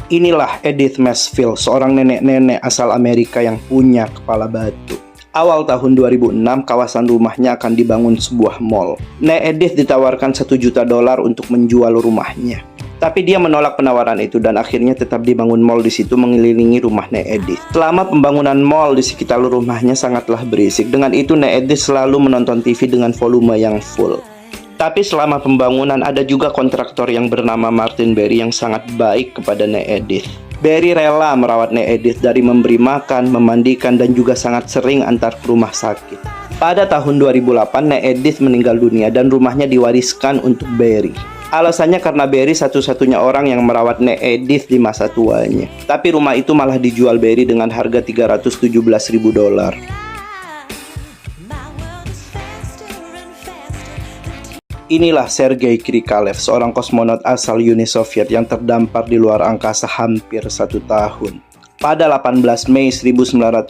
Inilah Edith Mesfield, seorang nenek-nenek asal Amerika yang punya kepala batu. Awal tahun 2006, kawasan rumahnya akan dibangun sebuah mall. Nek Edith ditawarkan $1 juta untuk menjual rumahnya. Tapi dia menolak penawaran itu dan akhirnya tetap dibangun mall di situ mengelilingi rumah Nek Edith. Selama pembangunan mall di sekitar rumahnya sangatlah berisik. Dengan itu Nek Edith selalu menonton TV dengan volume yang full. Tapi selama pembangunan ada juga kontraktor yang bernama Martin Berry yang sangat baik kepada Nek Edith. Berry rela merawat Nek Edith dari memberi makan, memandikan, dan juga sangat sering antar ke rumah sakit. Pada tahun 2008, Nek Edith meninggal dunia dan rumahnya diwariskan untuk Berry. Alasannya karena Berry satu-satunya orang yang merawat Nek Edith di masa tuanya. Tapi rumah itu malah dijual Berry dengan harga $317.000. Inilah Sergei Krikalev, seorang kosmonot asal Uni Soviet yang terdampar di luar angkasa hampir 1 tahun. Pada 18 Mei 1991,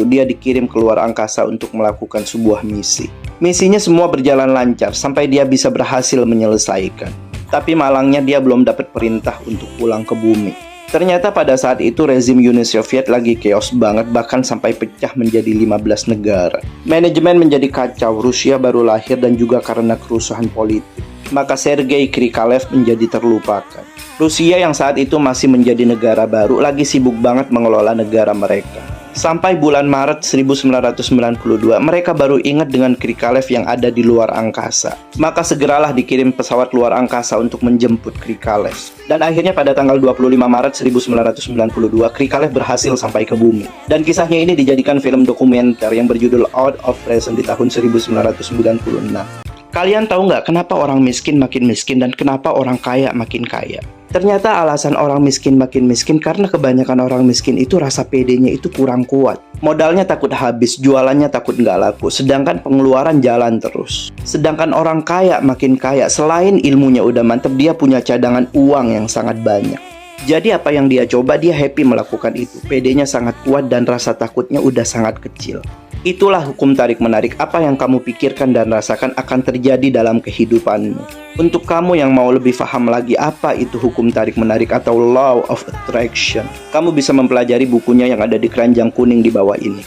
dia dikirim ke luar angkasa untuk melakukan sebuah misi. Misinya semua berjalan lancar sampai dia bisa berhasil menyelesaikan. Tapi malangnya dia belum dapat perintah untuk pulang ke bumi. Ternyata pada saat itu rezim Uni Soviet lagi chaos banget, bahkan sampai pecah menjadi 15 negara. Manajemen menjadi kacau, Rusia baru lahir dan juga karena kerusuhan politik. Maka Sergei Krikalev menjadi terlupakan. Rusia yang saat itu masih menjadi negara baru lagi sibuk banget mengelola negara mereka. Sampai bulan Maret 1992, mereka baru ingat dengan Krikalev yang ada di luar angkasa. Maka segeralah dikirim pesawat luar angkasa untuk menjemput Krikalev. Dan akhirnya pada tanggal 25 Maret 1992, Krikalev berhasil sampai ke bumi. Dan kisahnya ini dijadikan film dokumenter yang berjudul Out of Reason di tahun 1996. Kalian tahu nggak kenapa orang miskin makin miskin dan kenapa orang kaya makin kaya? Ternyata alasan orang miskin makin miskin karena kebanyakan orang miskin itu rasa pedenya itu kurang kuat. Modalnya takut habis, jualannya takut nggak laku, sedangkan pengeluaran jalan terus. Sedangkan orang kaya makin kaya, selain ilmunya udah mantep, dia punya cadangan uang yang sangat banyak. Jadi apa yang dia coba, dia happy melakukan itu. Pedenya sangat kuat dan rasa takutnya udah sangat kecil. Itulah hukum tarik-menarik. Apa yang kamu pikirkan dan rasakan akan terjadi dalam kehidupanmu. Untuk kamu yang mau lebih paham lagi apa itu hukum tarik-menarik atau Law of Attraction, kamu bisa mempelajari bukunya yang ada di keranjang kuning di bawah ini.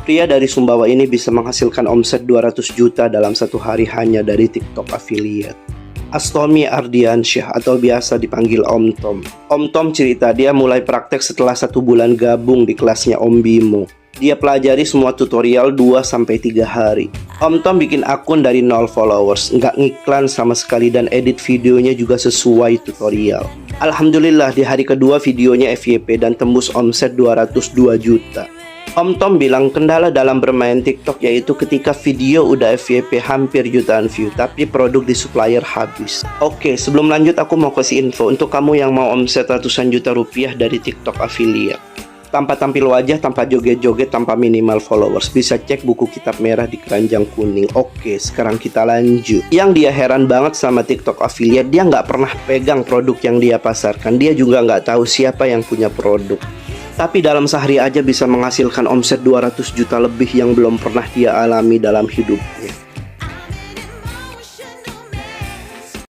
Pria dari Sumbawa ini bisa menghasilkan omset 200 juta dalam satu hari hanya dari TikTok affiliate. Astomi Ardiansyah atau biasa dipanggil Om Tom. Om Tom cerita dia mulai praktek setelah 1 bulan gabung di kelasnya Om Bimo. Dia pelajari semua tutorial 2-3 hari. Om Tom bikin akun dari 0 followers, nggak ngiklan sama sekali dan edit videonya juga sesuai tutorial. Alhamdulillah di hari kedua videonya FYP dan tembus omset 202 juta. Om Tom bilang kendala dalam bermain TikTok yaitu ketika video udah FYP hampir jutaan view tapi produk di supplier habis. Oke, sebelum lanjut aku mau kasih info untuk kamu yang mau omset ratusan juta rupiah dari TikTok affiliate. Tanpa tampil wajah, tanpa joget-joget, tanpa minimal followers, bisa cek buku kitab merah di keranjang kuning. Oke, sekarang kita lanjut. Yang dia heran banget sama TikTok affiliate, dia nggak pernah pegang produk yang dia pasarkan. Dia juga nggak tahu siapa yang punya produk. Tapi dalam sehari aja bisa menghasilkan omset 200 juta lebih yang belum pernah dia alami dalam hidupnya.